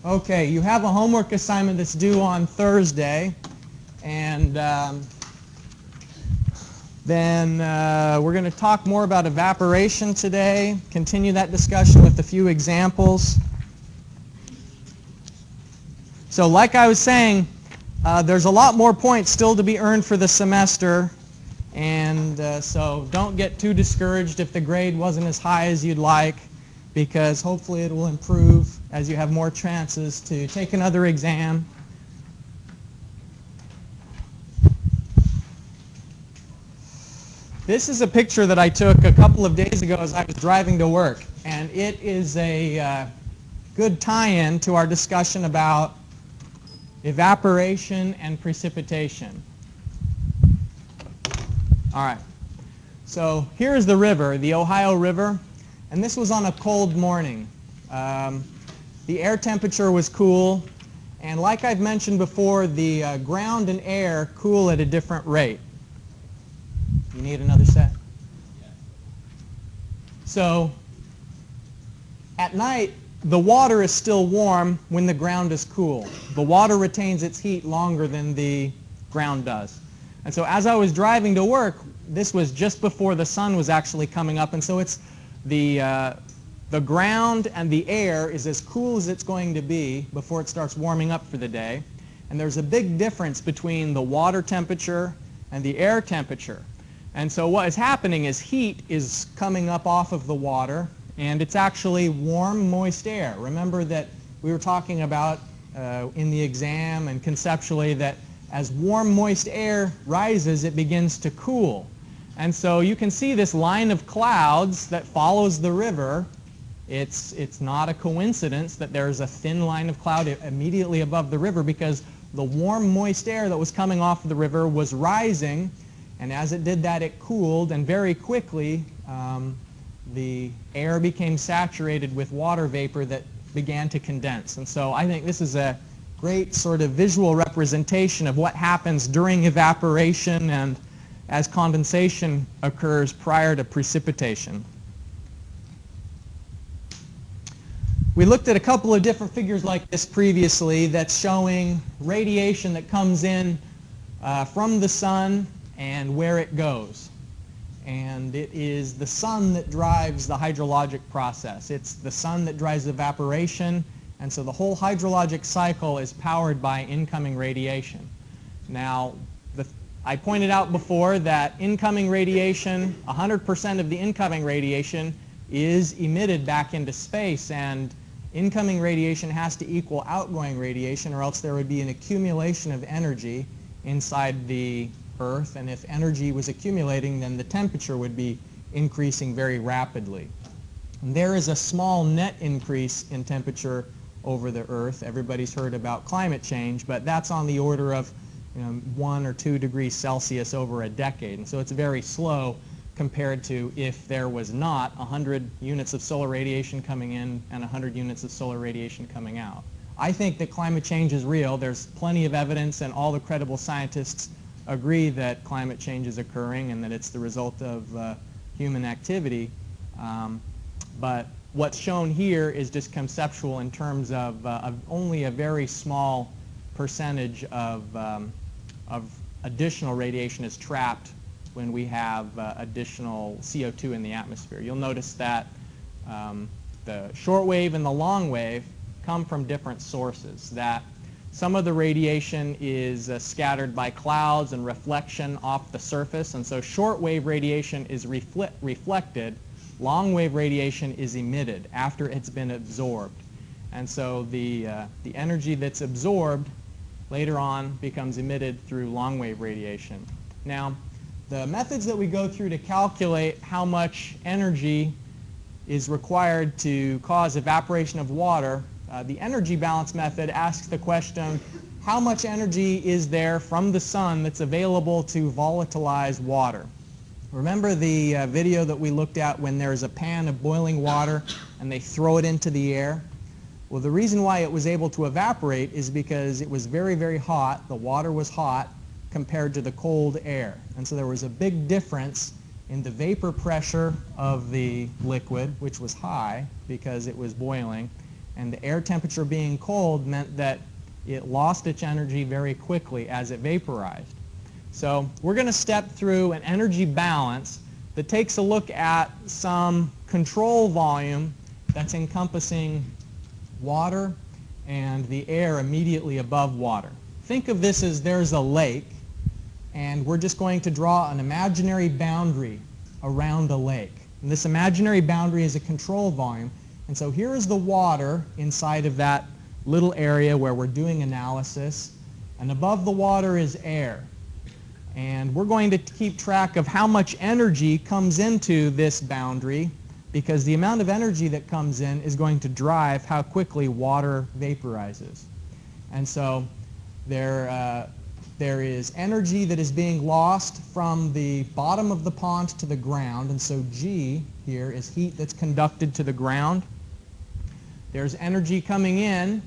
Okay, you have a homework assignment that's due on Thursday, and then we're going to talk more about evaporation today, continue that discussion with a few examples. So like I was saying, there's a lot more points still to be earned for the semester, and so don't get too discouraged if the grade wasn't as high as you'd like, because hopefully it will improve as you have more chances to take another exam. This is a picture that I took a couple of days ago as I was driving to work, and it is a good tie-in to our discussion about evaporation and precipitation. All right, so here's the river, the Ohio River, and this was on a cold morning. The air temperature was cool, and like I've mentioned before, the ground and air cool at a different rate. You need another set? Yeah. So at night, the water is still warm when the ground is cool. The water retains its heat longer than the ground does. And so as I was driving to work, this was just before the sun was actually coming up, and so it's the ground and the air is as cool as it's going to be before it starts warming up for the day. And there's a big difference between the water temperature and the air temperature. And so what is happening is heat is coming up off of the water, and it's actually warm, moist air. Remember that we were talking about in the exam and conceptually that as warm, moist air rises, it begins to cool. And so you can see this line of clouds that follows the river. It's not a coincidence that there's a thin line of cloud immediately above the river, because the warm, moist air that was coming off of the river was rising, and as it did that, it cooled, and very quickly the air became saturated with water vapor that began to condense. And so I think this is a great sort of visual representation of what happens during evaporation and as condensation occurs prior to precipitation. We looked at a couple of different figures like this previously that's showing radiation that comes in from the sun and where it goes. And it is the sun that drives the hydrologic process. It's the sun that drives evaporation, and so the whole hydrologic cycle is powered by incoming radiation. Now, I pointed out before that incoming radiation, 100% of the incoming radiation is emitted back into space, and incoming radiation has to equal outgoing radiation, or else there would be an accumulation of energy inside the Earth, and if energy was accumulating, then the temperature would be increasing very rapidly. And there is a small net increase in temperature over the Earth. Everybody's heard about climate change, but that's on the order of 1 or 2 degrees Celsius over a decade, and so it's very slow compared to if there was not 100 units of solar radiation coming in and 100 units of solar radiation coming out. I think that climate change is real. There's plenty of evidence, and all the credible scientists agree that climate change is occurring and that it's the result of human activity. But what's shown here is just conceptual in terms of only a very small percentage of additional radiation is trapped when we have additional CO2 in the atmosphere. You'll notice that the short wave and the long wave come from different sources, that some of the radiation is scattered by clouds and reflection off the surface, and so short wave radiation is reflected. Long wave radiation is emitted after it's been absorbed. And so the energy that's absorbed later on becomes emitted through long wave radiation. Now, the methods that we go through to calculate how much energy is required to cause evaporation of water, the energy balance method asks the question, how much energy is there from the sun that's available to volatilize water? Remember the video that we looked at when there's a pan of boiling water and they throw it into the air? Well, the reason why it was able to evaporate is because it was very, very hot. The water was hot compared to the cold air. And so there was a big difference in the vapor pressure of the liquid, which was high because it was boiling, And the air temperature being cold meant that it lost its energy very quickly as it vaporized. So we're going to step through an energy balance that takes a look at some control volume that's encompassing water and the air immediately above water. Think of this as there's a lake, and we're just going to draw an imaginary boundary around a lake. And this imaginary boundary is a control volume. And so here is the water inside of that little area where we're doing analysis. And above the water is air. And we're going to keep track of how much energy comes into this boundary, because the amount of energy that comes in is going to drive how quickly water vaporizes. And so there is energy that is being lost from the bottom of the pond to the ground, and so G here is heat that's conducted to the ground. There's energy coming in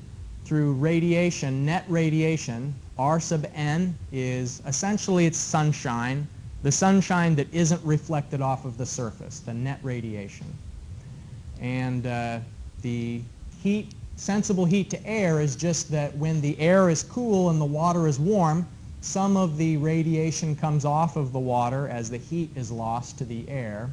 through radiation, net radiation. R sub n is essentially it's sunshine, the sunshine that isn't reflected off of the surface, the net radiation. And the heat, sensible heat to air is just that when the air is cool and the water is warm, some of the radiation comes off of the water as the heat is lost to the air.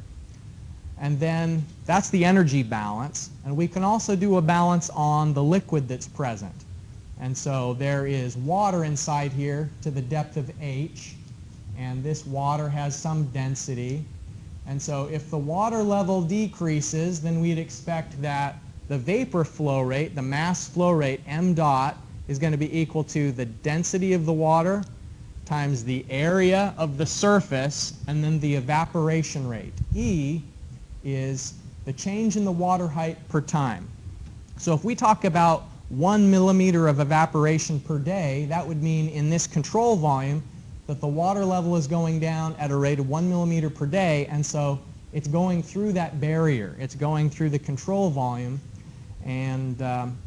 And then that's the energy balance. And we can also do a balance on the liquid that's present. And so there is water inside here to the depth of h, and this water has some density. And so if the water level decreases, then we'd expect that the vapor flow rate, the mass flow rate, m dot, is going to be equal to the density of the water times the area of the surface, and then the evaporation rate. E is the change in the water height per time. So if we talk about 1 millimeter of evaporation per day, that would mean in this control volume that the water level is going down at a rate of 1 millimeter per day, and so it's going through that barrier. It's going through the control volume, and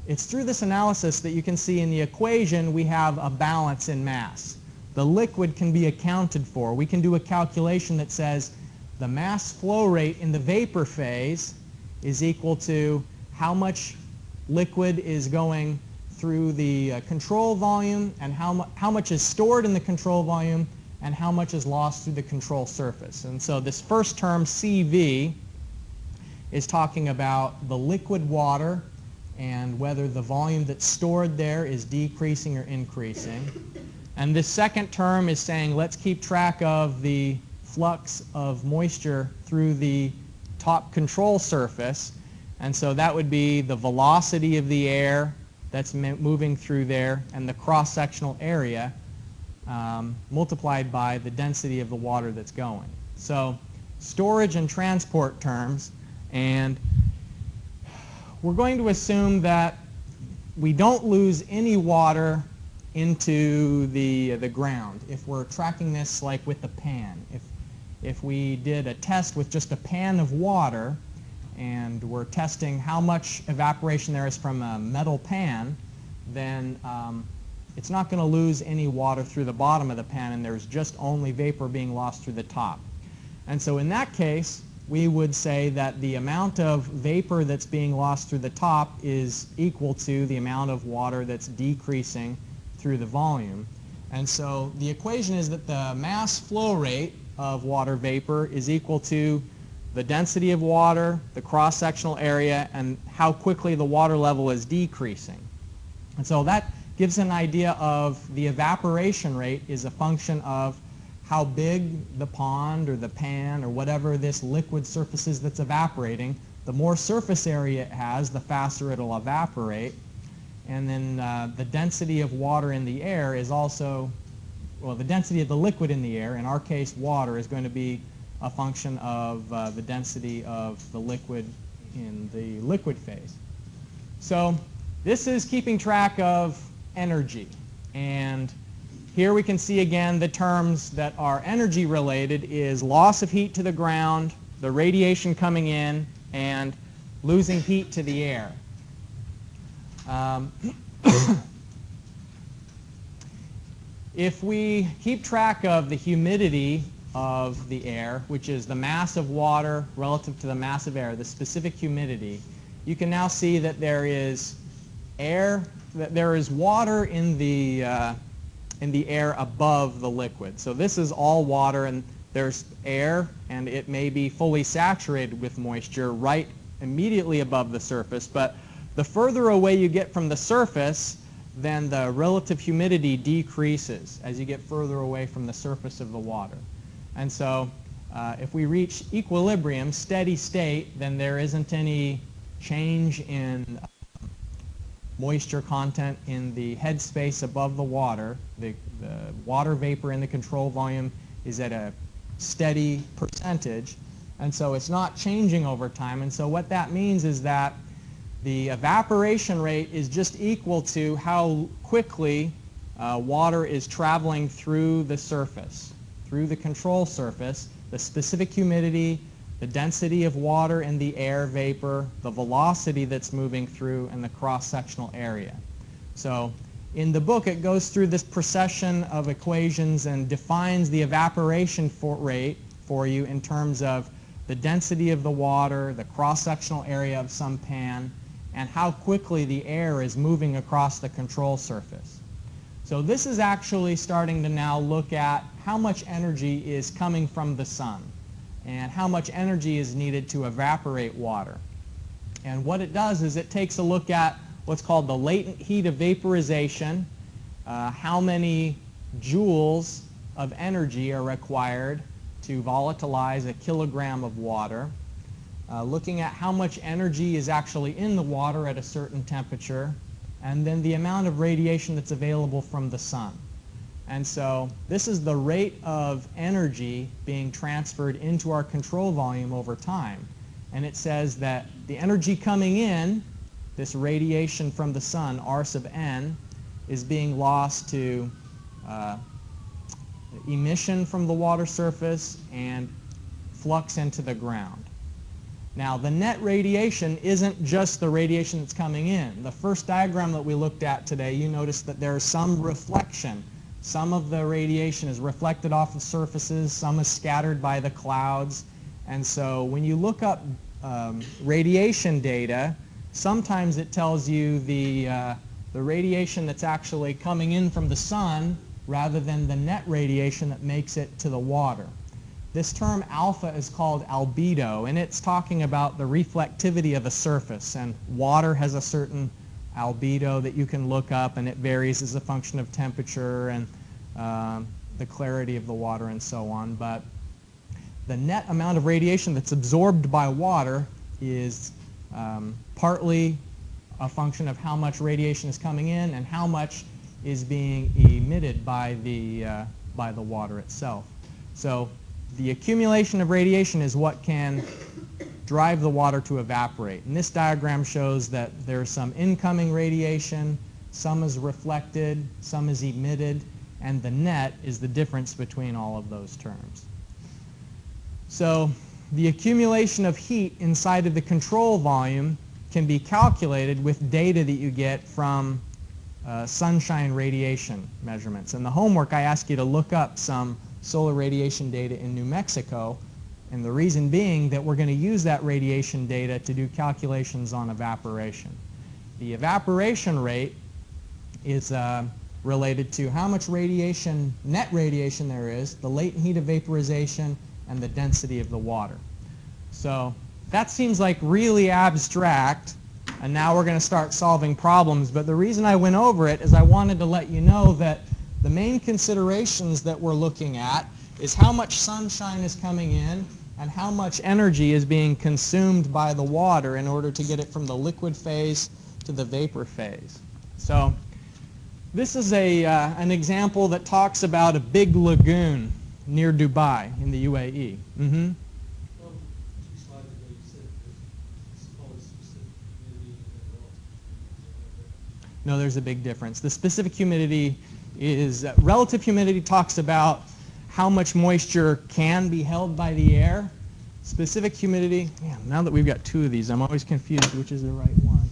it's through this analysis that you can see in the equation we have a balance in mass. The liquid can be accounted for. We can do a calculation that says the mass flow rate in the vapor phase is equal to how much liquid is going through the control volume, and how much is stored in the control volume, and how much is lost through the control surface. And so this first term, CV, is talking about the liquid water and whether the volume that's stored there is decreasing or increasing. And this second term is saying let's keep track of the flux of moisture through the top control surface. And so that would be the velocity of the air that's moving through there and the cross-sectional area multiplied by the density of the water that's going. So storage and transport terms, and we're going to assume that we don't lose any water into the ground if we're tracking this like with the pan. If we did a test with just a pan of water, and we're testing how much evaporation there is from a metal pan, then it's not going to lose any water through the bottom of the pan, and there's just only vapor being lost through the top. And so in that case, we would say that the amount of vapor that's being lost through the top is equal to the amount of water that's decreasing through the volume. And so the equation is that the mass flow rate of water vapor is equal to the density of water, the cross-sectional area, and how quickly the water level is decreasing. And so that gives an idea of the evaporation rate is a function of how big the pond or the pan or whatever this liquid surface is that's evaporating. The more surface area it has, the faster it'll evaporate. And then the density of water in the air is also, well, the density of the liquid in the air, in our case water, is going to be a function of the density of the liquid in the liquid phase. So this is keeping track of energy. And here we can see again the terms that are energy related is loss of heat to the ground, the radiation coming in, and losing heat to the air. If we keep track of the humidity of the air, which is the mass of water relative to the mass of air, the specific humidity, you can now see that there is water in the air above the liquid. So this is all water, and there's air, and it may be fully saturated with moisture right immediately above the surface. But the further away you get from the surface, then the relative humidity decreases as you get further away from the surface of the water. And so if we reach equilibrium, steady state, then there isn't any change in moisture content in the headspace above the water. The water vapor in the control volume is at a steady percentage, and so it's not changing over time. And so what that means is that the evaporation rate is just equal to how quickly water is traveling through the surface, through the control surface, the specific humidity, the density of water in the air vapor, the velocity that's moving through, and the cross-sectional area. So in the book, it goes through this procession of equations and defines the evaporation rate for you in terms of the density of the water, the cross-sectional area of some pan, and how quickly the air is moving across the control surface. So this is actually starting to now look at how much energy is coming from the sun and how much energy is needed to evaporate water. And what it does is it takes a look at what's called the latent heat of vaporization, how many joules of energy are required to volatilize a kilogram of water, looking at how much energy is actually in the water at a certain temperature, and then the amount of radiation that's available from the sun. And so this is the rate of energy being transferred into our control volume over time. And it says that the energy coming in, this radiation from the sun, R sub n, is being lost to emission from the water surface and flux into the ground. Now, the net radiation isn't just the radiation that's coming in. The first diagram that we looked at today, you noticed that there is some reflection. Some of the radiation is reflected off the surfaces, some is scattered by the clouds. And so when you look up radiation data, sometimes it tells you the radiation that's actually coming in from the sun rather than the net radiation that makes it to the water. This term alpha is called albedo, and it's talking about the reflectivity of a surface. And water has a certain albedo that you can look up, and it varies as a function of temperature and the clarity of the water and so on. But the net amount of radiation that's absorbed by water is partly a function of how much radiation is coming in and how much is being emitted by the water itself. So the accumulation of radiation is what can drive the water to evaporate. And this diagram shows that there's some incoming radiation, some is reflected, some is emitted, and the net is the difference between all of those terms. So the accumulation of heat inside of the control volume can be calculated with data that you get from sunshine radiation measurements. In the homework, I asked you to look up some solar radiation data in New Mexico, and the reason being that we're going to use that radiation data to do calculations on evaporation. The evaporation rate is related to how much radiation, net radiation there is, the latent heat of vaporization, and the density of the water. So that seems like really abstract, and now we're going to start solving problems. But the reason I went over it is I wanted to let you know that the main considerations that we're looking at is how much sunshine is coming in and how much energy is being consumed by the water in order to get it from the liquid phase to the vapor phase. So this is an example that talks about a big lagoon near Dubai in the UAE. Mm-hmm. No, there's a big difference. The specific humidity is, relative humidity talks about how much moisture can be held by the air. Specific humidity, man, now that we've got two of these, I'm always confused which is the right one.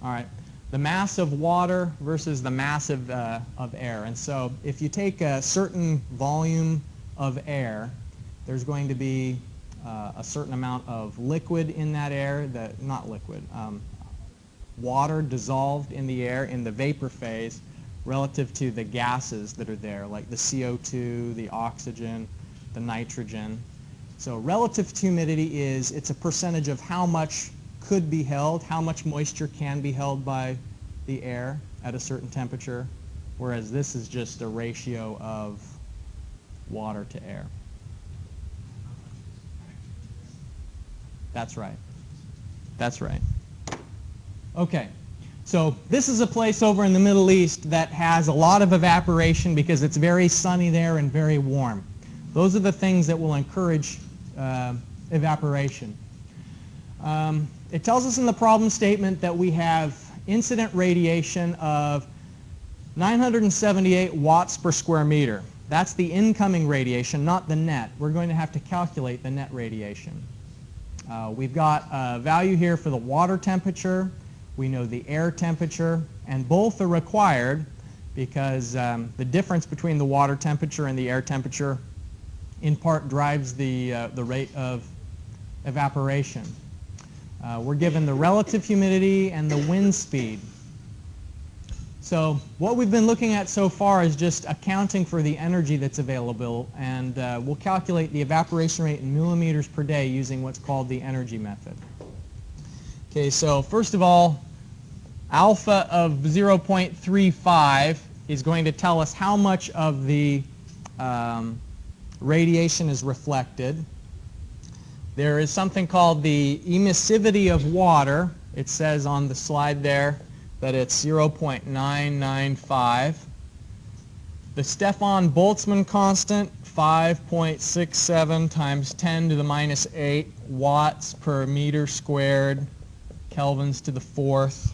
All right, the mass of water versus the mass of air. And so if you take a certain volume of air, there's going to be a certain amount of liquid in that air, not liquid, water dissolved in the air in the vapor phase relative to the gases that are there, like the CO2, the oxygen, the nitrogen. So relative humidity it's a percentage of how much could be held, how much moisture can be held by the air at a certain temperature, whereas this is just a ratio of water to air. That's right. That's right. Okay. So this is a place over in the Middle East that has a lot of evaporation because it's very sunny there and very warm. Those are the things that will encourage evaporation. It tells us in the problem statement that we have incident radiation of 978 watts per square meter. That's the incoming radiation, not the net. We're going to have to calculate the net radiation. We've got a value here for the water temperature. We know the air temperature, and both are required because the difference between the water temperature and the air temperature in part drives the rate of evaporation. We're given the relative humidity and the wind speed. So what we've been looking at so far is just accounting for the energy that's available, and we'll calculate the evaporation rate in millimeters per day using what's called the energy method. Okay, so first of all, alpha of 0.35 is going to tell us how much of the radiation is reflected. There is something called the emissivity of water. It says on the slide there that it's 0.995. The Stefan-Boltzmann constant, 5.67 times 10 to the minus 8 watts per meter squared, kelvins to the fourth.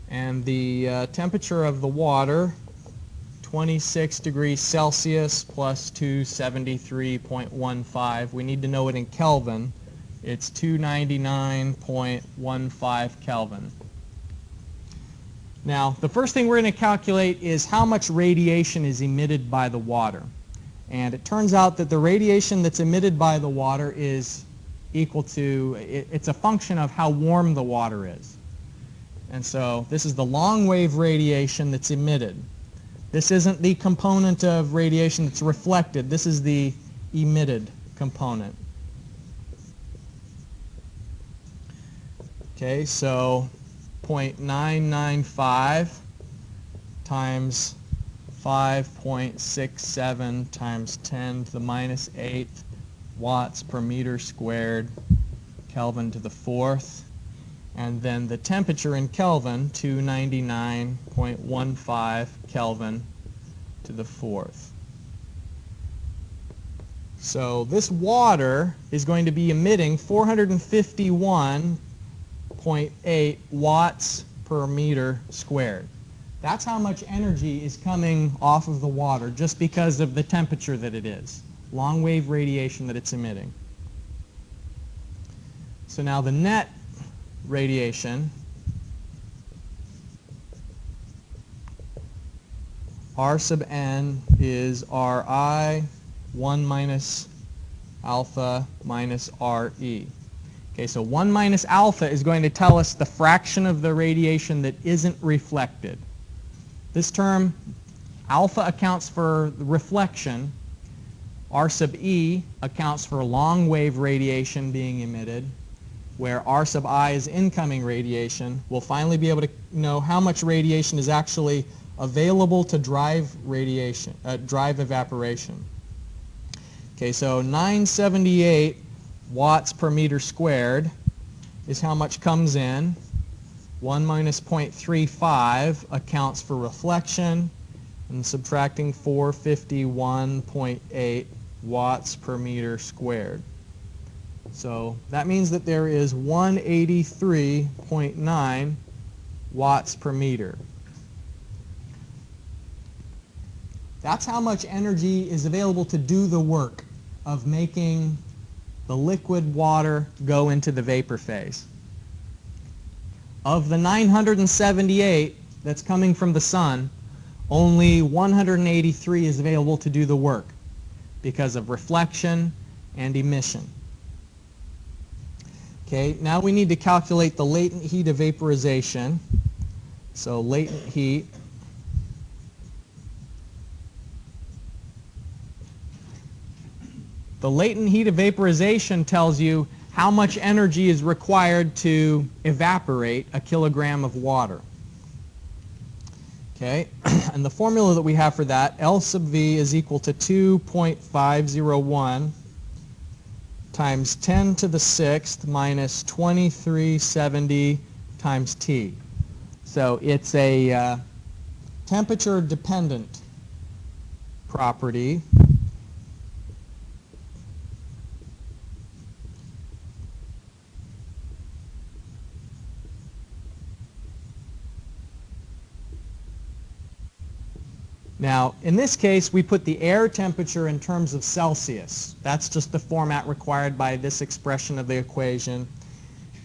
And the temperature of the water, 26 degrees Celsius plus 273.15. We need to know it in Kelvin. It's 299.15 Kelvin. Now, the first thing we're going to calculate is how much radiation is emitted by the water. And it turns out that the radiation that's emitted by the water is equal to, it's a function of how warm the water is. And so this is the long wave radiation that's emitted. This isn't the component of radiation that's reflected. This is the emitted component. Okay, so 0.995 times 5.67 times 10 to the minus 8 watts per meter squared, Kelvin to the fourth. And then the temperature in Kelvin, 299.15 Kelvin to the fourth. So this water is going to be emitting 451.8 watts per meter squared. That's how much energy is coming off of the water just because of the temperature that it is, long wave radiation that it's emitting. So now the net radiation, R sub n is Ri 1 minus alpha minus Re. Okay, so 1 minus alpha is going to tell us the fraction of the radiation that isn't reflected. This term, alpha accounts for the reflection. R sub E accounts for long wave radiation being emitted, where R sub I is incoming radiation. We'll finally be able to know how much radiation is actually available to drive evaporation. Okay, so 978 watts per meter squared is how much comes in. 1 minus 0.35 accounts for reflection, and subtracting 451.8 watts per meter squared. So that means that there is 183.9 watts per meter. That's how much energy is available to do the work of making the liquid water go into the vapor phase. Of the 978 that's coming from the sun, only 183 is available to do the work. because of reflection and emission. Okay, now we need to calculate the latent heat of vaporization. So latent heat the latent heat of vaporization tells you how much energy is required to evaporate a kilogram of water. Okay, and the formula that we have for that, L sub V is equal to 2.501 times 10 to the 6th minus 2370 times T. So it's a temperature-dependent property. Now, in this case, we put the air temperature in terms of Celsius. That's just the format required by this expression of the equation.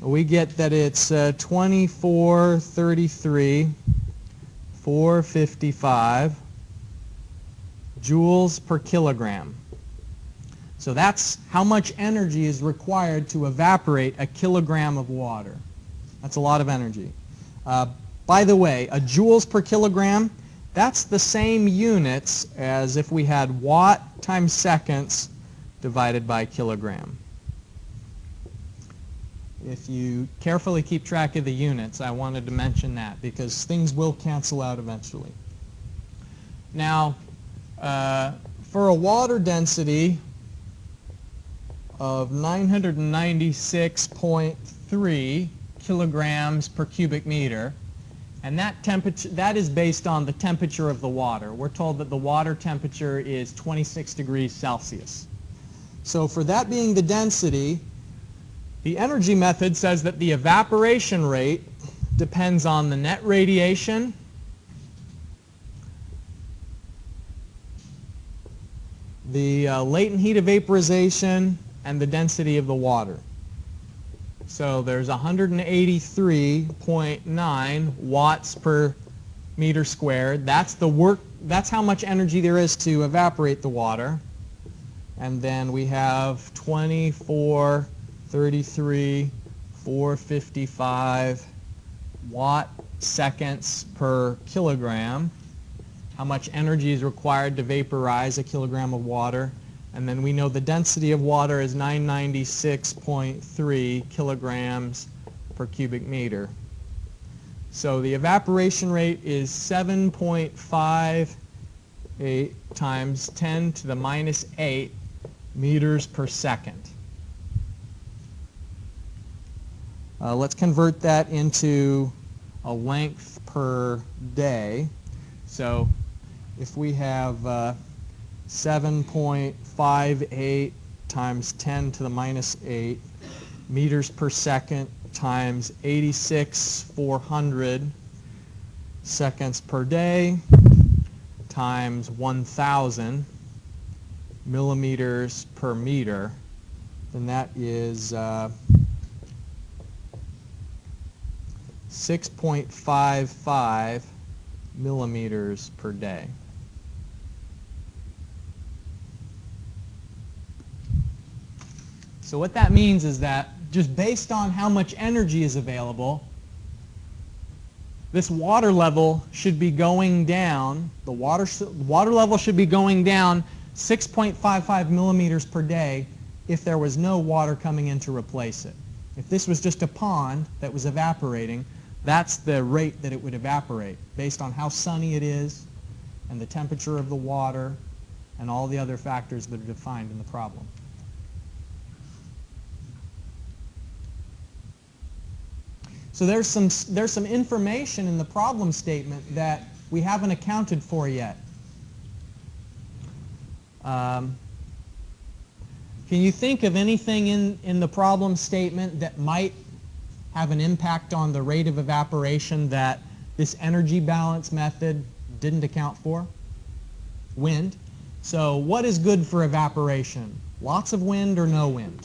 We get that it's 2433, 455 joules per kilogram. So that's how much energy is required to evaporate a kilogram of water. That's a lot of energy. By the way, a joules per kilogram, that's the same units as if we had watt times seconds divided by kilogram. If you carefully keep track of the units, I wanted to mention that because things will cancel out eventually. Now, for a water density of 996.3 kilograms per cubic meter, and that is based on the temperature of the water. We're told that the water temperature is 26 degrees Celsius. So for that being the density, the energy method says that the evaporation rate depends on the net radiation, the latent heat of vaporization, and the density of the water. So there's 183.9 watts per meter squared. That's how much energy there is to evaporate the water. And then we have 2433, 455 watt seconds per kilogram. How much energy is required to vaporize a kilogram of water. And then we know the density of water is 996.3 kilograms per cubic meter. So the evaporation rate is 7.58 times 10 to the minus 8 meters per second. Let's convert that into a length per day. So if we have 7.58 times 10 to the minus 8 meters per second times 86,400 seconds per day times 1,000 millimeters per meter, then that is 6.55 millimeters per day. So what that means is that just based on how much energy is available, this water level should be going down, the water level should be going down 6.55 millimeters per day if there was no water coming in to replace it. If this was just a pond that was evaporating, that's the rate that it would evaporate based on how sunny it is and the temperature of the water and all the other factors that are defined in the problem. So there's some information in the problem statement that we haven't accounted for yet. Can you think of anything in the problem statement that might have an impact on the rate of evaporation that this energy balance method didn't account for? Wind. So what is good for evaporation? Lots of wind or no wind?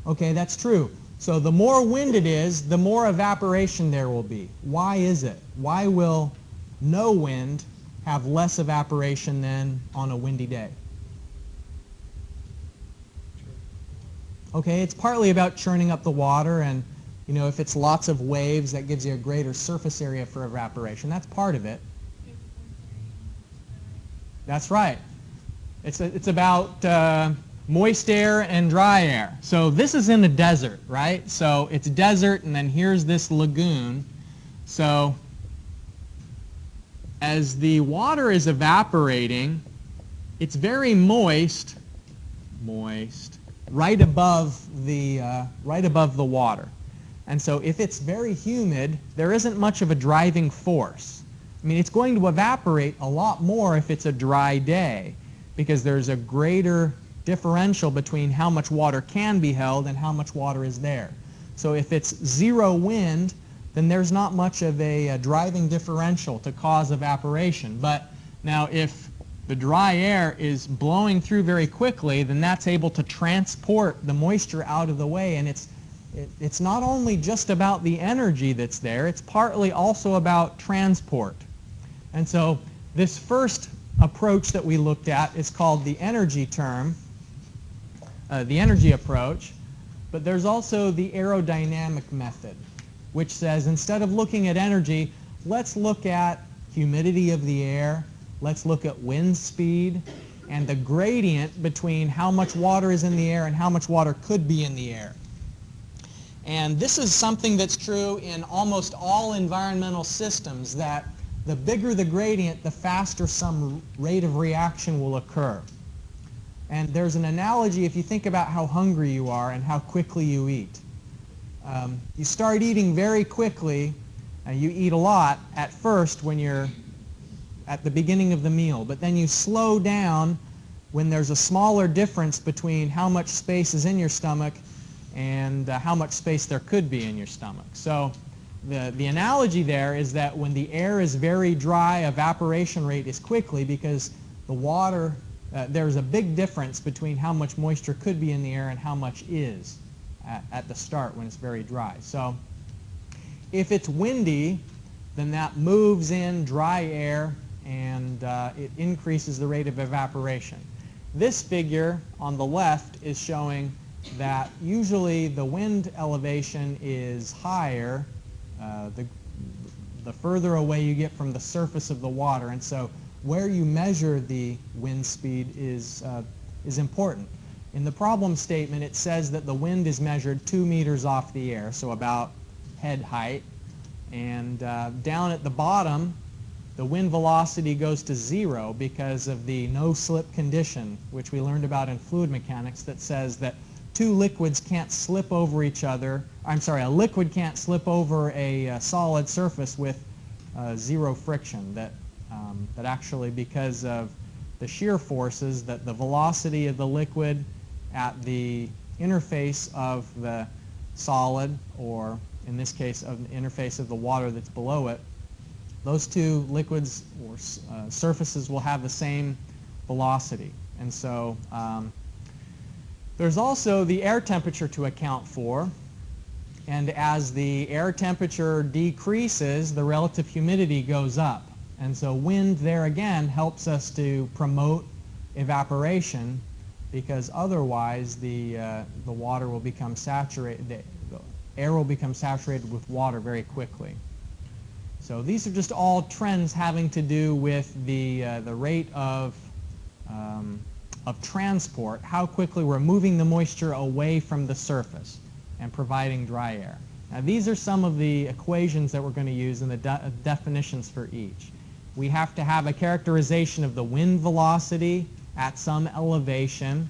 Okay, that's true. So the more wind it is, the more evaporation there will be. Why is it? Why will no wind have less evaporation than on a windy day? Okay, it's partly about churning up the water, and you know, if it's lots of waves, that gives you a greater surface area for evaporation. That's part of it. That's right. It's about moist air and dry air. So this is in a desert, right? So it's desert, and then here's this lagoon. So as the water is evaporating, it's very moist, right above the water. And so if it's very humid, there isn't much of a driving force. I mean, it's going to evaporate a lot more if it's a dry day, because there's a greater differential between how much water can be held and how much water is there. So if it's zero wind, then there's not much of a driving differential to cause evaporation. But now if the dry air is blowing through very quickly, then that's able to transport the moisture out of the way, and it's not only just about the energy that's there, it's partly also about transport. And so this first approach that we looked at is called the energy term, the energy approach, but there's also the aerodynamic method, which says instead of looking at energy, let's look at humidity of the air, let's look at wind speed, and the gradient between how much water is in the air and how much water could be in the air. And this is something that's true in almost all environmental systems, that the bigger the gradient, the faster some rate of reaction will occur. And there's an analogy if you think about how hungry you are and how quickly you eat. You start eating very quickly, you eat a lot at first when you're at the beginning of the meal, but then you slow down when there's a smaller difference between how much space is in your stomach and how much space there could be in your stomach. So the analogy there is that when the air is very dry, evaporation rate is quickly, because the water, there's a big difference between how much moisture could be in the air and how much is at the start when it's very dry. So if it's windy, then that moves in dry air and it increases the rate of evaporation. This figure on the left is showing that usually the wind elevation is higher the further away you get from the surface of the water, and so where you measure the wind speed is important. In the problem statement, it says that the wind is measured 2 meters off the air, so about head height, and down at the bottom, the wind velocity goes to 0 because of the no-slip condition, which we learned about in fluid mechanics, that says that two liquids can't slip over each other. I'm sorry, a liquid can't slip over a solid surface with 0 friction. That actually, because of the shear forces, that the velocity of the liquid at the interface of the solid, or in this case of the interface of the water that's below it, those two liquids or surfaces will have the same velocity. And so there's also the air temperature to account for, and as the air temperature decreases, the relative humidity goes up. And so wind there again helps us to promote evaporation, because otherwise the water will become saturated, the air will become saturated with water very quickly. So these are just all trends having to do with the rate of transport, how quickly we're moving the moisture away from the surface and providing dry air. Now these are some of the equations that we're going to use and the definitions for each. We have to have a characterization of the wind velocity at some elevation.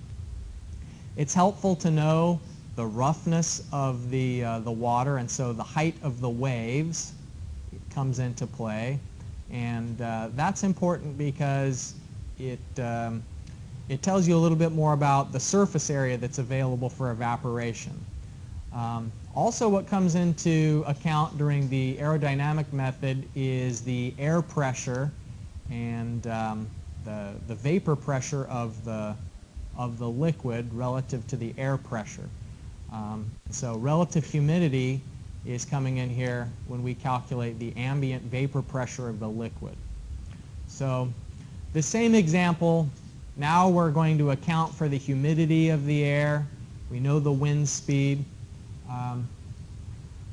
It's helpful to know the roughness of the water, and so the height of the waves comes into play, and that's important because it tells you a little bit more about the surface area that's available for evaporation. Also, what comes into account during the aerodynamic method is the air pressure and the vapor pressure of the liquid relative to the air pressure. So relative humidity is coming in here when we calculate the ambient vapor pressure of the liquid. So the same example, now we're going to account for the humidity of the air We know the wind speed.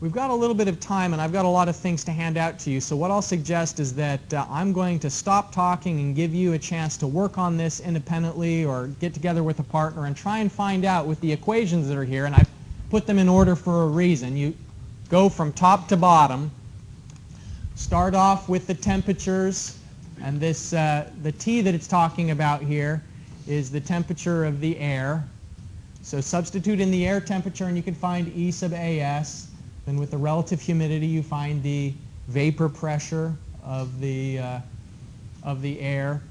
We've got a little bit of time, and I've got a lot of things to hand out to you. So what I'll suggest is that I'm going to stop talking and give you a chance to work on this independently or get together with a partner and try and find out with the equations that are here. And I've put them in order for a reason. You go from top to bottom. Start off with the temperatures. And this, the T that it's talking about here is the temperature of the air. So substitute in the air temperature, and you can find E sub AS. Then with the relative humidity, you find the vapor pressure of the air.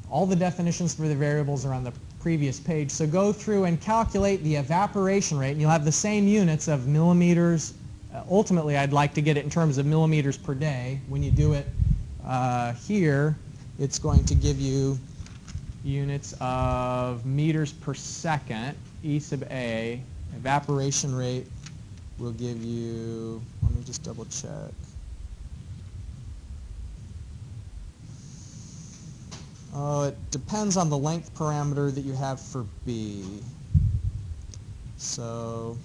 All the definitions for the variables are on the previous page. So go through and calculate the evaporation rate, and you'll have the same units of millimeters. Ultimately, I'd like to get it in terms of millimeters per day. When you do it here, it's going to give you units of meters per second, E sub A. Evaporation rate will give you, let me just double check. Oh, it depends on the length parameter that you have for B. So,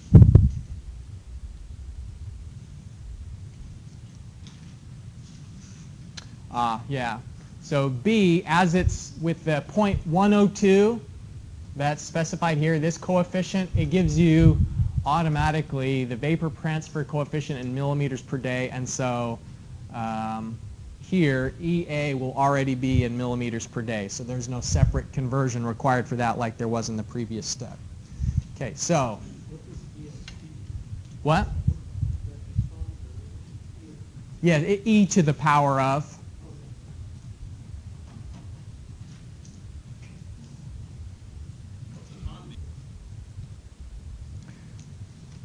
yeah. So B, as it's with the 0.102 that's specified here, this coefficient, it gives you automatically the vapor transfer coefficient in millimeters per day, and so here EA will already be in millimeters per day, so there's no separate conversion required for that like there was in the previous step. Okay, so what? Yeah, E to the power of.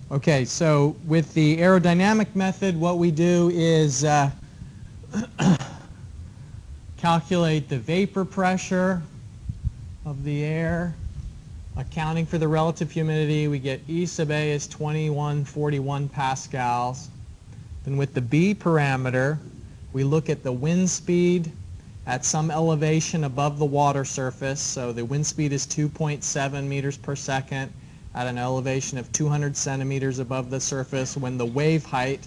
Okay, so with the aerodynamic method, what we do is calculate the vapor pressure of the air, accounting for the relative humidity. We get E sub A is 2141 pascals. Then with the B parameter, we look at the wind speed at some elevation above the water surface. So the wind speed is 2.7 meters per second. At an elevation of 200 centimeters above the surface, when the wave height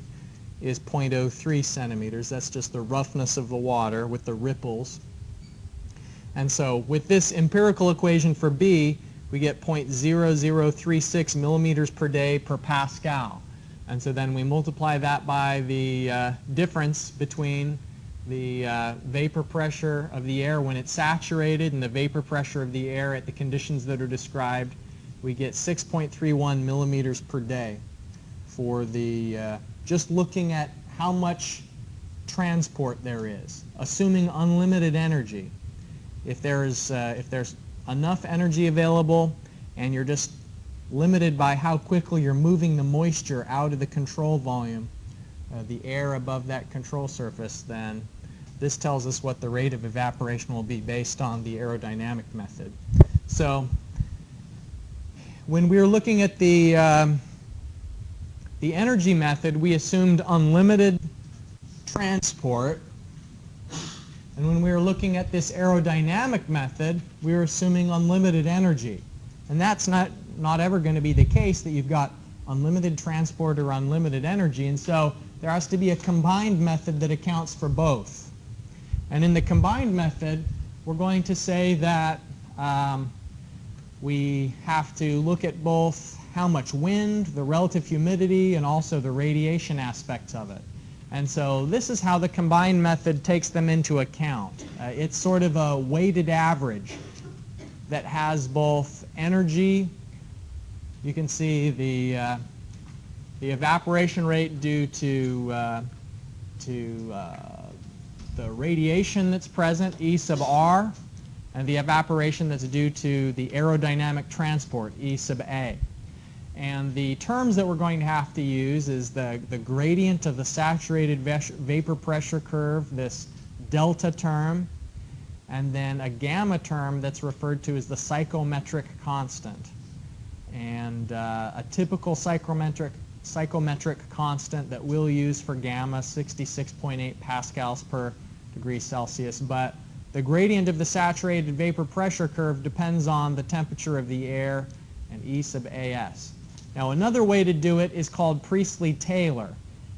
is 0.03 centimeters. That's just the roughness of the water with the ripples. And so with this empirical equation for B, we get 0.0036 millimeters per day per Pascal. And so then we multiply that by the difference between the vapor pressure of the air when it's saturated and the vapor pressure of the air at the conditions that are described. We get 6.31 millimeters per day for the, just looking at how much transport there is, assuming unlimited energy. If there's enough energy available and you're just limited by how quickly you're moving the moisture out of the control volume, the air above that control surface, then this tells us what the rate of evaporation will be based on the aerodynamic method. So when we were looking at the energy method, we assumed unlimited transport. And when we were looking at this aerodynamic method, we were assuming unlimited energy. And that's not ever going to be the case, that you've got unlimited transport or unlimited energy. And so there has to be a combined method that accounts for both. And in the combined method, we're going to say that we have to look at both how much wind, the relative humidity, and also the radiation aspects of it. And so this is how the combined method takes them into account. It's sort of a weighted average that has both energy. You can see the evaporation rate due to the radiation that's present, E sub R, and the evaporation that's due to the aerodynamic transport, E sub A. And the terms that we're going to have to use is the gradient of the saturated vapor pressure curve, this delta term, and then a gamma term that's referred to as the psychometric constant. And a typical psychometric constant that we'll use for gamma, 66.8 pascals per degree Celsius. But the gradient of the saturated vapor pressure curve depends on the temperature of the air and E sub AS. Now another way to do it is called Priestley-Taylor.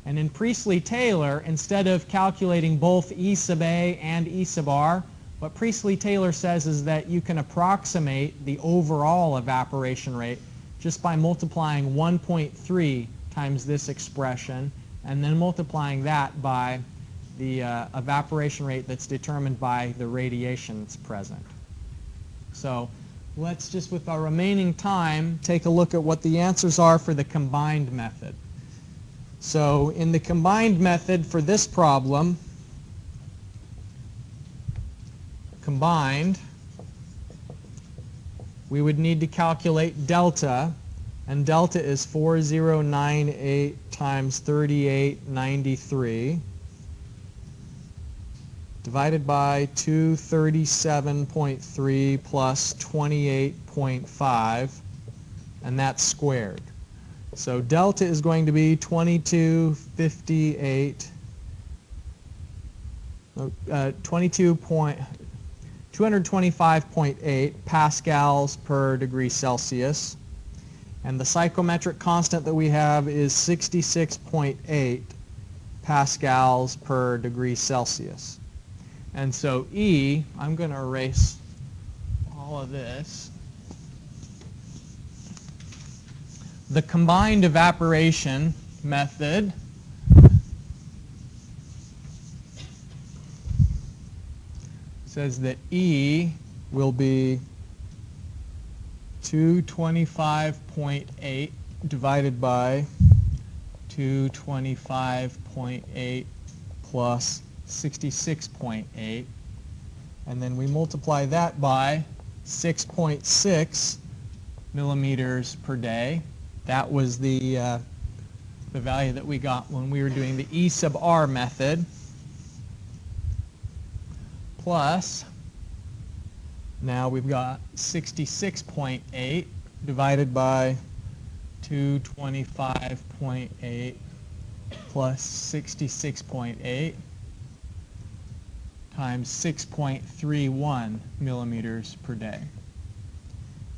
And in Priestley-Taylor, instead of calculating both E sub A and E sub R, what Priestley-Taylor says is that you can approximate the overall evaporation rate just by multiplying 1.3 times this expression and then multiplying that by the evaporation rate that's determined by the radiation that's present. So let's just, with our remaining time, take a look at what the answers are for the combined method. So in the combined method for this problem, combined, we would need to calculate delta, and delta is 4098 times 3893 divided by 237.3 plus 28.5, and that's squared. So delta is going to be 225.8 pascals per degree Celsius. And the psychrometric constant that we have is 66.8 pascals per degree Celsius. And so E, I'm going to erase all of this. The combined evaporation method says that E will be 225.8 divided by 225.8 plus 66.8, and then we multiply that by 6.6 millimeters per day. That was the value that we got when we were doing the E sub R method, plus now we've got 66.8 divided by 225.8 plus 66.8 times 6.31 millimeters per day.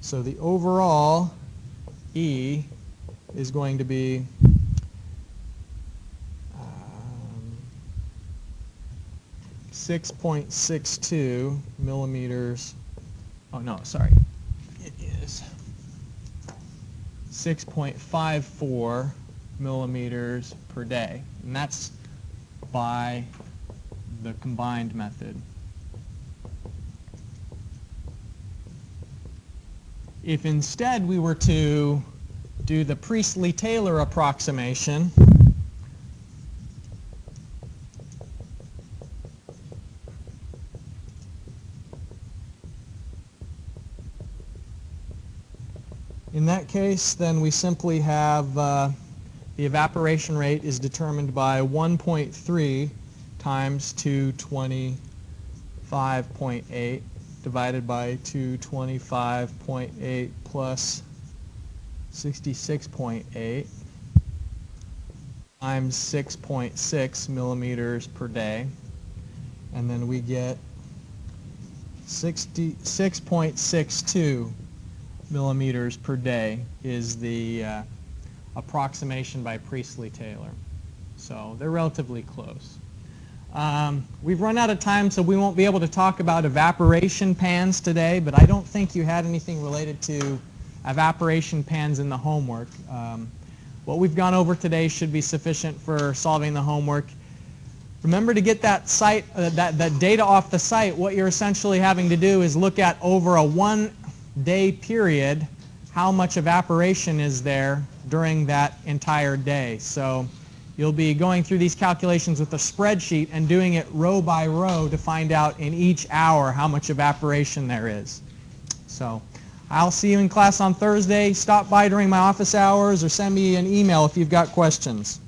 So the overall E is going to be 6.62 millimeters. Oh no, sorry. It is 6.54 millimeters per day, and that's by the combined method. If instead we were to do the Priestley-Taylor approximation, in that case, then we simply have the evaporation rate is determined by 1.3 times 225.8 divided by 225.8 plus 66.8 times 6.6 millimeters per day, and then we get 6.62 millimeters per day is the approximation by Priestley-Taylor. So they're relatively close. We've run out of time, so we won't be able to talk about evaporation pans today, but I don't think you had anything related to evaporation pans in the homework. What we've gone over today should be sufficient for solving the homework. Remember to get that site, that data off the site. What you're essentially having to do is look at over a one-day period how much evaporation is there during that entire day. So you'll be going through these calculations with a spreadsheet and doing it row by row to find out in each hour how much evaporation there is. So I'll see you in class on Thursday. Stop by during my office hours or send me an email if you've got questions.